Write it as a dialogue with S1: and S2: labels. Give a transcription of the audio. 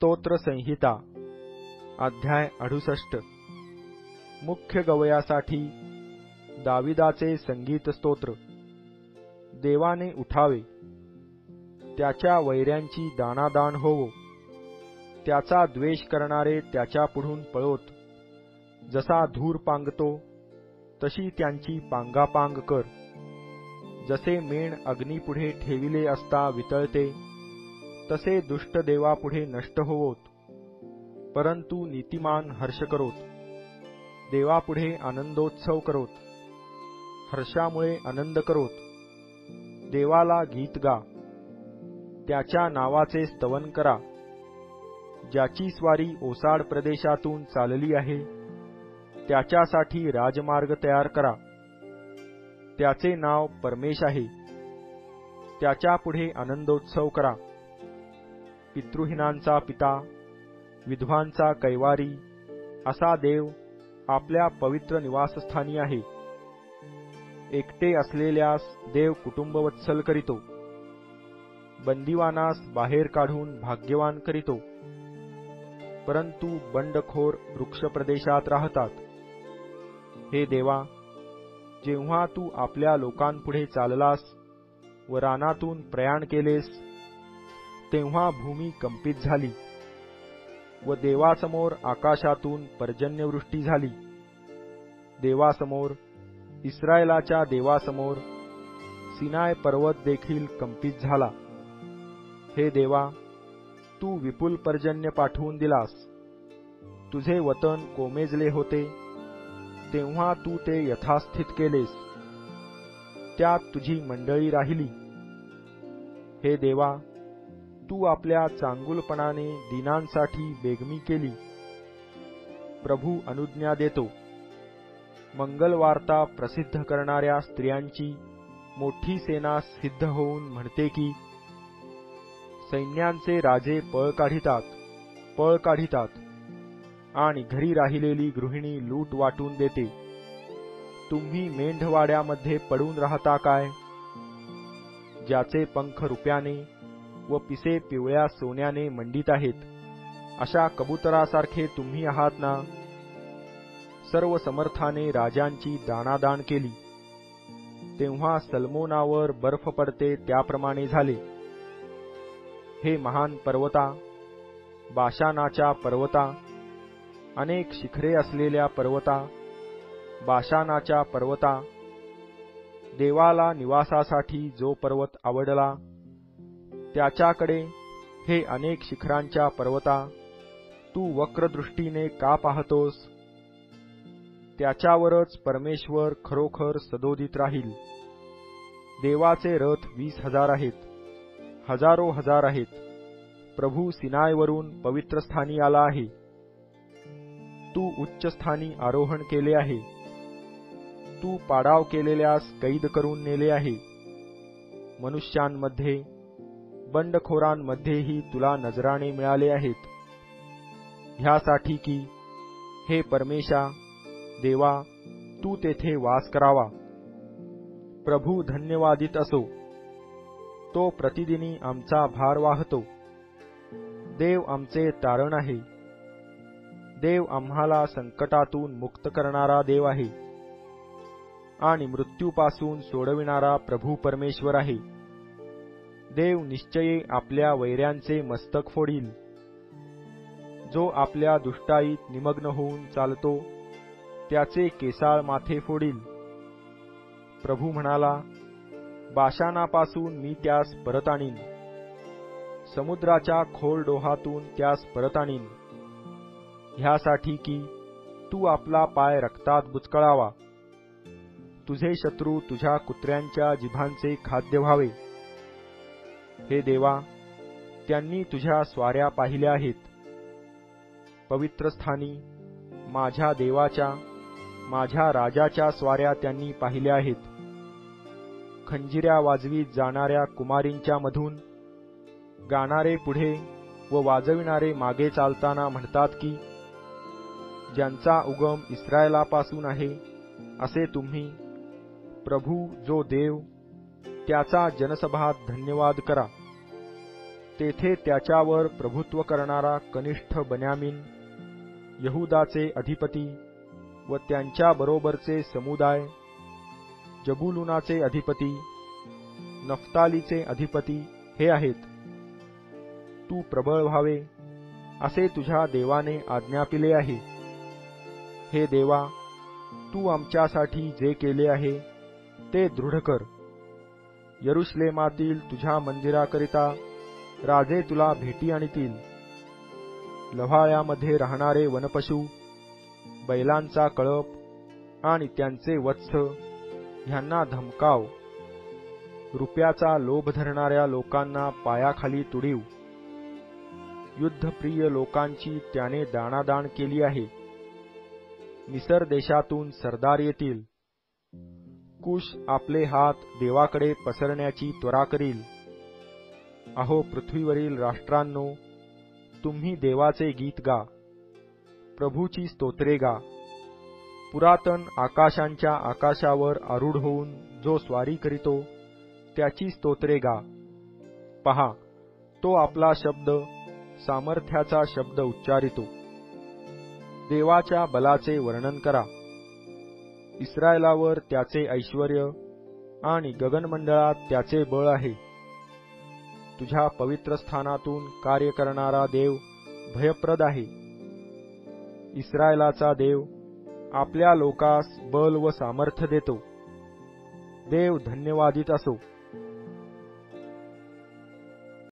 S1: स्तोत्र संहिता अध्याय 68 मुख्य गवयासाठी दाविदाचे संगीत स्तोत्र। देवाने उठावे, त्याच्या वैऱ्यांची दाणादाण होवो, त्याचा द्वेष करणारे त्याच्या पुढून पळोत। जसा धूर पांगतो तशी त्यांची पांगापांग कर। जसे मेण अग्नीपुढे ठेविले असता वितळते, तसे दुष्ट देवापुढे नष्ट होवोत। परंतु नीतिमान हर्ष करोत, देवापुढे आनंदोत्सव करोत, हर्षामुळे आनंद करोत। देवाला गीत गा, त्याच्या नावाचे स्तवन करा। ज्याची स्वारी ओसाड प्रदेशातून चालली आहे, त्याच्यासाठी राजमार्ग तयार करा। त्याचे नाव परमेश आहे, त्याच्या पुढे आनंदोत्सव करा। पितृहीनांचा पिता, विधवांचा कैवारी असा देव आपल्या पवित्र निवासस्थानी आहे। एकटे असलेल्यास देव कुटुंबवत्सल करीतो, बंदिवानास बाहेर काढून भाग्यवान करीतो। परंतु बंडखोर वृक्ष प्रदेशात राहतात। हे देवा, जेव्हा तू आपल्या लोकांपुढे चाललास व रानातून प्रयाण केलेस, तेव्हा भूमी कंपित झाली व देवासमोर आकाशातून पर्जन्यवृष्टी झाली। देवासमोर, इस्रायलाच्या देवासमोर सिनाय पर्वत देखील कंपित झाला। हे देवा, तू विपुल पर्जन्य पाठवून दिलास। तुझे वतन कोमेजले होते, तेव्हा तू ते यथास्थित केलेस। त्यात तुझी मंडळी राहिली। हे देवा, तू आपल्या चांगुलपणाने दीनांसाठी बेगमी केली। प्रभू अनुज्ञा देतो, मंगलवार्ता प्रसिद्ध करणाऱ्या स्त्रियांची मोठी सेना सिद्ध होऊन म्हणते की, सैन्यांचे राजे पळ काढितात आणि घरी राहिलेली गृहिणी लूट वाटून देते। तुम्ही मेंढवाड्यामध्ये पडून राहता काय? ज्याचे पंख रुप्याने व पिसे पिवळ्या सोन्याने मंडित आहेत, अशा कबुतरासारखे तुम्ही आहात ना? सर्व समर्थाने राजांची दाणादाण केली, तेव्हा सल्मोनावर बर्फ पडते त्याप्रमाणे झाले। हे महान पर्वता, बाशानाच्या पर्वता, अनेक शिखरे असलेल्या पर्वता, बाशानाच्या पर्वता, देवाला निवासासाठी जो पर्वत आवडला, त्याच्याकडे हे अनेक शिखरांच्या पर्वता, तू वक्रदृष्टीने का पाहतोस? त्याच्यावरच परमेश्वर खरोखर सदोदित राहील। देवाचे रथ 20,000 आहेत, हजारो हजार आहेत। प्रभू सिनायवरून पवित्र स्थानी आला आहे। तू उच्च स्थानी आरोहण केले आहे। तू पाडाव केलेल्यास कैद करून नेले आहे। मनुष्यांमध्ये, बंडखोरांमध्येही तुला नजराणे मिळाले आहेत। ह्यासाठी की, हे परमेशा देवा, तू तेथे वास करावा। प्रभू धन्यवादित असो, तो प्रतिदिनी आमचा भार वाहतो। देव आमचे तारण आहे। देव आम्हाला संकटातून मुक्त करणारा देव आहे आणि मृत्यूपासून सोडविणारा प्रभू परमेश्वर आहे। देव निश्चये आपल्या वैऱ्यांचे मस्तक फोडील। जो आपल्या दुष्टाईत निमग्न होऊन चालतो, त्याचे केसाळ माथे फोडील। प्रभू म्हणाला, बाशानापासून मी त्यास परत आणीन, समुद्राच्या खोल डोहातून त्यास परत आणीन। ह्यासाठी की तू आपला पाय रक्तात बुचकळावा, तुझे शत्रू तुझ्या कुत्र्यांच्या जिभांचे खाद्य व्हावे। हे देवा, त्यांनी तुझ्या स्वाऱ्या पाहिल्या आहेत। पवित्र स्थानी माझ्या देवाच्या, माझ्या राजाच्या स्वाऱ्या त्यांनी पाहिल्या आहेत। खंजिऱ्या वाजवीत जाणाऱ्या कुमारींच्या मधून गाणारे पुढे व वाजविणारे मागे चालताना म्हणतात की, ज्यांचा उगम इस्रायलापासून आहे, असे तुम्ही, प्रभू जो देव, त्याचा जनसभात धन्यवाद करा। तेथे त्याच्यावर प्रभुत्व करणारा कनिष्ठ बन्यामीन, यहुदाचे अधिपती व त्यांच्या बरोबरचे समुदाय, जबुलूनाचे अधिपती, नफ्तालीचे अधिपती हे आहेत. तू प्रबळ व्हावे असे तुझ्या देवाने आज्ञापिले आहे. हे देवा, तू आमच्यासाठी जे केले आहे ते दृढ कर. यरुशलेमातील तुझ्या मंदिराकरिता राजे तुला भेटी आणतील. लव्हाळ्यामध्ये राहणारे वनपशु, बैलांचा कळप आणि त्यांचे वत्स ह्यांना धमकाव. रुपयाचा लोभ धरणाऱ्या लोकांना पायाखाली तुडीव. युद्धप्रिय लोकांची त्याने दाणादाण केली आहे. मिसर देशातून सरदार येतील. कुश आपले हात देवाकडे पसरण्याची त्वरा करील. अहो पृथ्वीवरील राष्ट्रांनो, तुम्ही देवाचे गीत गा, प्रभूची स्तोत्रे गा. पुरातन आकाशांच्या आकाशावर आरूढ होऊन जो स्वारी करीतो त्याची स्तोत्रे गा. पहा, तो आपला शब्द सामर्थ्याचा शब्द उच्चारितो. देवाच्या बलाचे वर्णन करा. इस्रायलावर त्याचे ऐश्वर्य आणि गगनमंडळात त्याचे बळ आहे. तुझ्या पवित्र स्थानातून कार्य करणारा देव भयप्रद आहे. इस्रायलाचा देव आपल्या लोकास बल व सामर्थ्य देतो. देव धन्यवादित असो.